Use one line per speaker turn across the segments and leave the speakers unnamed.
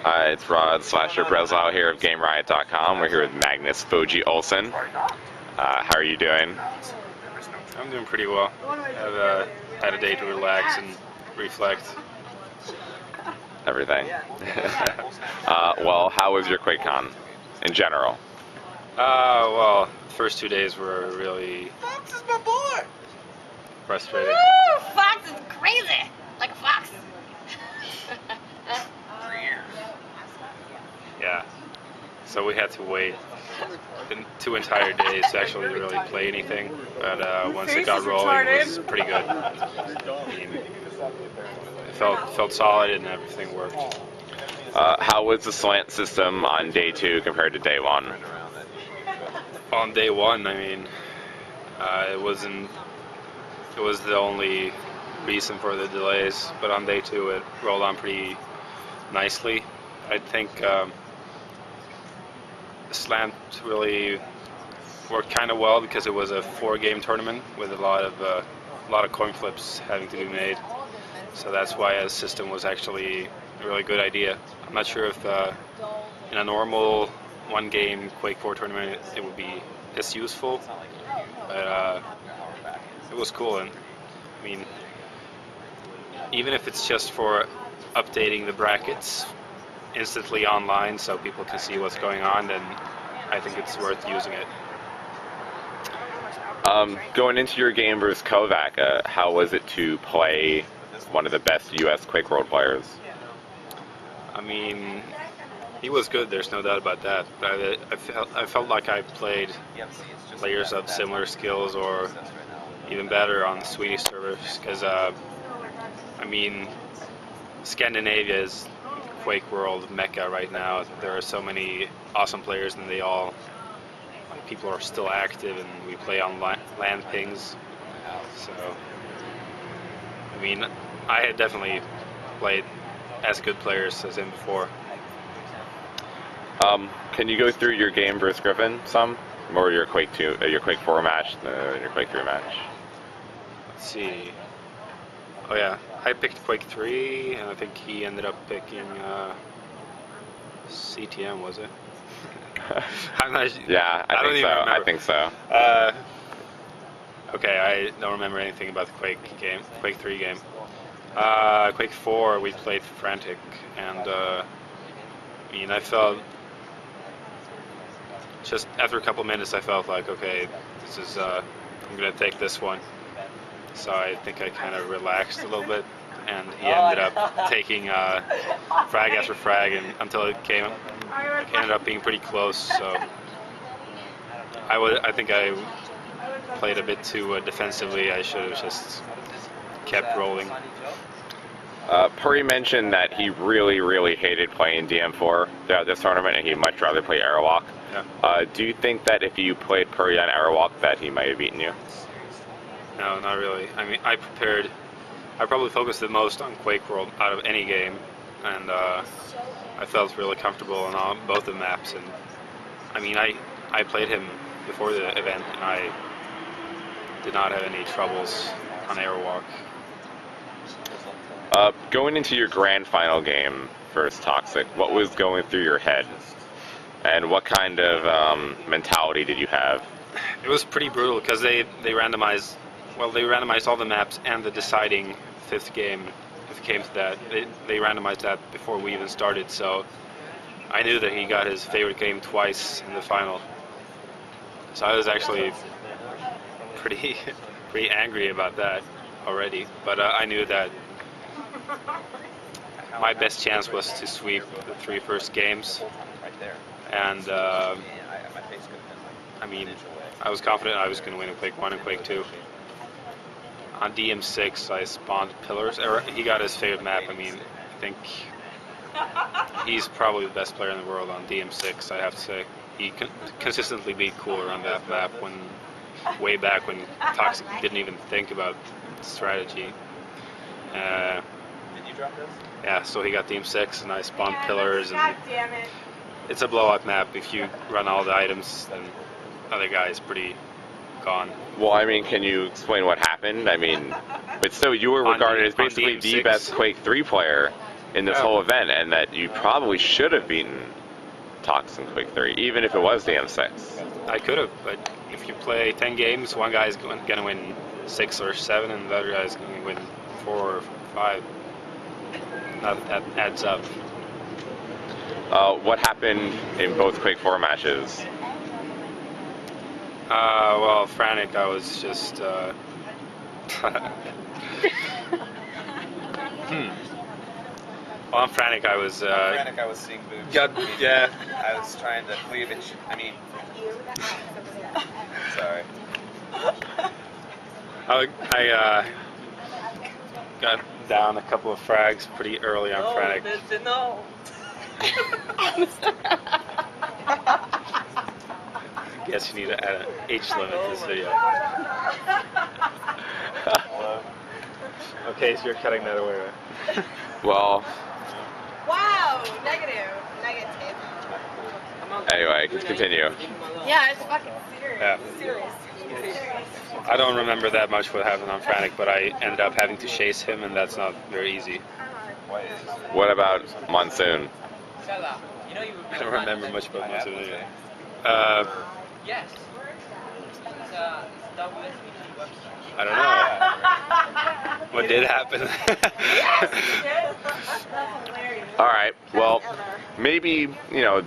It's Rod / Breslau here of Gameriot.com. We're here with Magnus, Fojji, Olsson. How are you doing?
I'm doing pretty well. I've had a day to relax and reflect.
Everything. Well, how was your Quakecon in general?
Well, the first 2 days were really
Fox is my boy!
frustrating.
Woo! Fox is crazy! Like a fox.
Yeah. So we had to wait 2 entire days to actually really play anything. But once it got rolling, it was pretty good. I mean, it felt solid and everything worked.
How was the slant system on day 2 compared to day 1?
On day 1, I mean, it was the only reason for the delays, but on day 2 it rolled on pretty nicely. I think the slant really worked kind of well because it was a 4-game tournament with a lot of coin flips having to be made. So that's why the system was actually a really good idea. I'm not sure if in a normal 1-game Quake 4 tournament it would be as useful, but it was cool. And I mean, even if it's just for updating the brackets instantly online so people can see what's going on, then I think it's worth using it.
Going into your game versus Kovac, how was it to play one of the best U.S. Quake World players?
I mean, he was good, there's no doubt about that. But I felt like I played players of similar skills or even better on the Swedish servers, because I mean, Scandinavia is Quake World mecca right now. There are so many awesome players, and people are still active, and we play on land pings. So, I mean, I had definitely played as good players as him before.
Can you go through your game versus Griffin some? Or your Quake 2, your Quake 4 match, your Quake 3 match?
Let's see. Oh yeah, I picked Quake 3, and I think he ended up picking CTM, was it? I'm not,
Yeah, I think so.
remember.
I think so.
Okay, I don't remember anything about the Quake 3 game. Quake 4, we played Frantic, and I mean, I felt, just after a couple minutes, I felt like, okay, this is, I'm gonna take this one. So I think I kind of relaxed a little bit, and he ended up taking frag after frag, and until it ended up being pretty close. So I think I played a bit too defensively. I should have just kept rolling.
Puri mentioned that he really hated playing DM4 throughout this tournament, and he'd much rather play Airwalk.
Yeah.
Do you think that if you played Puri on Airwalk that he might have beaten you?
No, not really. I mean, I probably focused the most on Quake World out of any game, and I felt really comfortable on both the maps. And I mean, I played him before the event, and I did not have any troubles on Airwalk.
Going into your grand final game versus Toxic, what was going through your head? And what kind of mentality did you have?
It was pretty brutal because they randomized all the maps and the deciding 5th game, if it came to that. They randomized that before we even started, so I knew that he got his favorite game twice in the final. So I was actually pretty angry about that already, but I knew that my best chance was to sweep the 3 first games, and I mean, I was confident I was going to win in Quake 1 and Quake 2. On DM6, I spawned pillars. He got his favorite map. I mean, I think he's probably the best player in the world on DM6, I have to say. He consistently beat Cooler on that map way back when Toxic didn't even think about strategy.
Did you drop this?
Yeah, so he got DM6, and I spawned pillars, and it's a blowout map. If you run all the items, then the other guy is pretty gone.
Well, I mean, can you explain what happened? I mean, but still, you were regarded as basically the best Quake 3 player in this whole event, and that you probably should have beaten Tox in Quake 3, even if it was DM6.
I could have, but if you play 10 games, one guy's going to win 6 or 7, and the other guy's going to win 4 or 5. That adds up.
What happened in both Quake 4 matches?
Well, Frantic, I was just. Well, on Frantic, I was.
Frantic, I was seeing boobs.
Yeah.
I was trying to cleavage. I mean. Sorry.
I got down a couple of frags pretty early on Frantic.
No.
Guess you need to add an age limit to this video. Okay, so you're cutting that away, right?
Well,
Wow, negative.
anyway, continue.
Yeah, it's fucking serious.
Yeah.
Serious.
I don't remember that much what happened on Frantic, but I ended up having to chase him, and that's not very easy.
What about Monsoon?
I don't remember much about Monsoon anyway.
Yes.
I don't know. What did happen?
All right. Well, maybe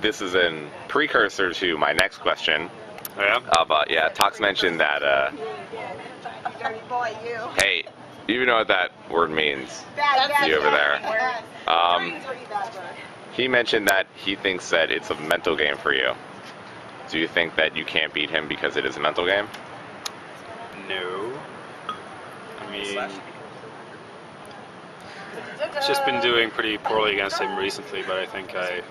this is a precursor to my next question.
Yeah.
But yeah, Tox mentioned that.
Dirty boy, you.
Hey, you know what that word means?
Bad,
You over there.
Bad.
He mentioned that he thinks that it's a mental game for you. Do you think that you can't beat him because it is a mental game?
No. I mean, I've just been doing pretty poorly against him recently, but I think I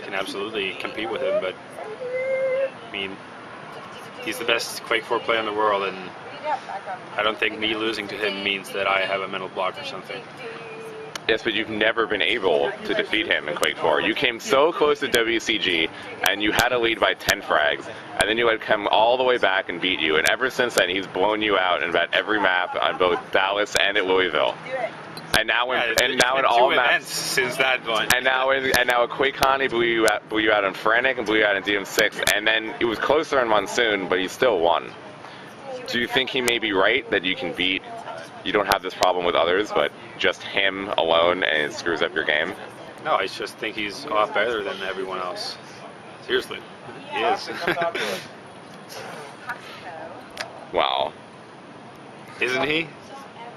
can absolutely compete with him. But I mean, he's the best Quake 4 player in the world, and I don't think me losing to him means that I have a mental block or something.
Yes, but you've never been able to defeat him in Quake 4. You came so close to WCG, and you had a lead by 10 frags, and then you had come all the way back and beat you, and ever since then, he's blown you out in about every map on both Dallas and at Louisville. And now, in all maps
since that one.
And now at Quakecon, he blew you out on Frantic and blew you out in DM6, and then it was closer on Monsoon, but he still won. Do you think he may be right that you can beat? You don't have this problem with others, but just him alone, and it screws up your game?
No, I just think he's a lot better than everyone else. Seriously, he is.
Wow.
Isn't he?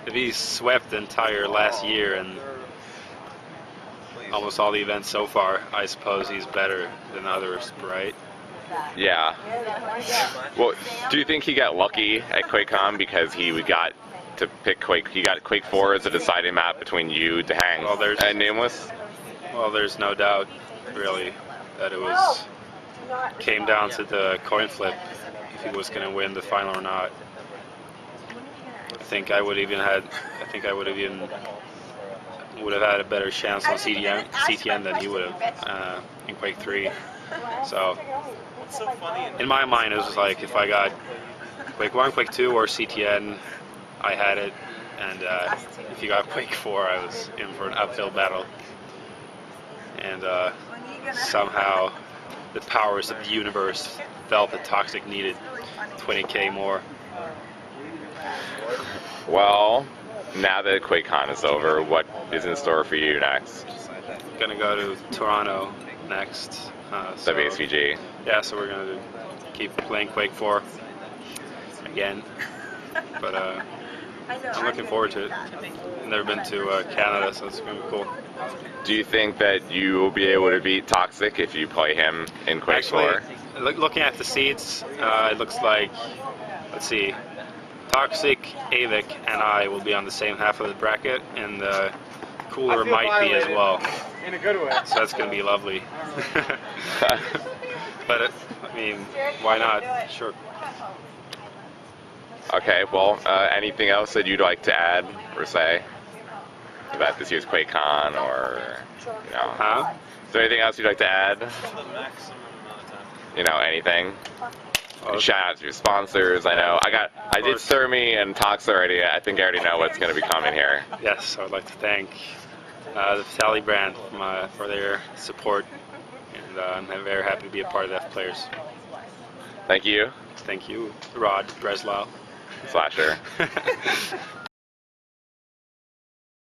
If he swept the entire last year and almost all the events so far, I suppose he's better than others, right?
Yeah. Well, do you think he got lucky at QuakeCon because he got to pick Quake? He got Quake 4 as a deciding map between you, Dang, and Nameless?
Well, there's no doubt, really, that it came down to the coin flip if he was going to win the final or not. I think I would have had a better chance on CTN than he would have in Quake 3. So, in my mind, it was like if I got Quake 1, Quake 2, or CTN, I had it, and if you got Quake 4, I was in for an uphill battle. And somehow, the powers of the universe felt that Toxic needed 20k more.
Well, now that QuakeCon is over, what is in store for you next?
Gonna go to Toronto next.
WSVG.
Yeah, so we're gonna keep playing Quake 4 again. But I'm looking forward to it. I've never been to Canada, so it's gonna be cool.
Do you think that you will be able to beat Toxic if you play him in Quake 4?
Looking at the seeds, it looks like, let's see, Toxic, Avik, and I will be on the same half of the bracket, and Cooler might be as well.
In a good way.
So that's going to be lovely. But, I mean, why not? Sure.
Okay, well, anything else that you'd like to add or say about this year's QuakeCon, or,
Huh?
Is there anything else you'd like to add? Anything? Shout out to your sponsors. I know I did Thermi and Tox already. I think I already know what's going to be coming here.
Yes, I would like to thank The Fatality brand for their support, and I'm very happy to be a part of that players.
Thank you.
Thank you, Rod Breslau.
Slasher.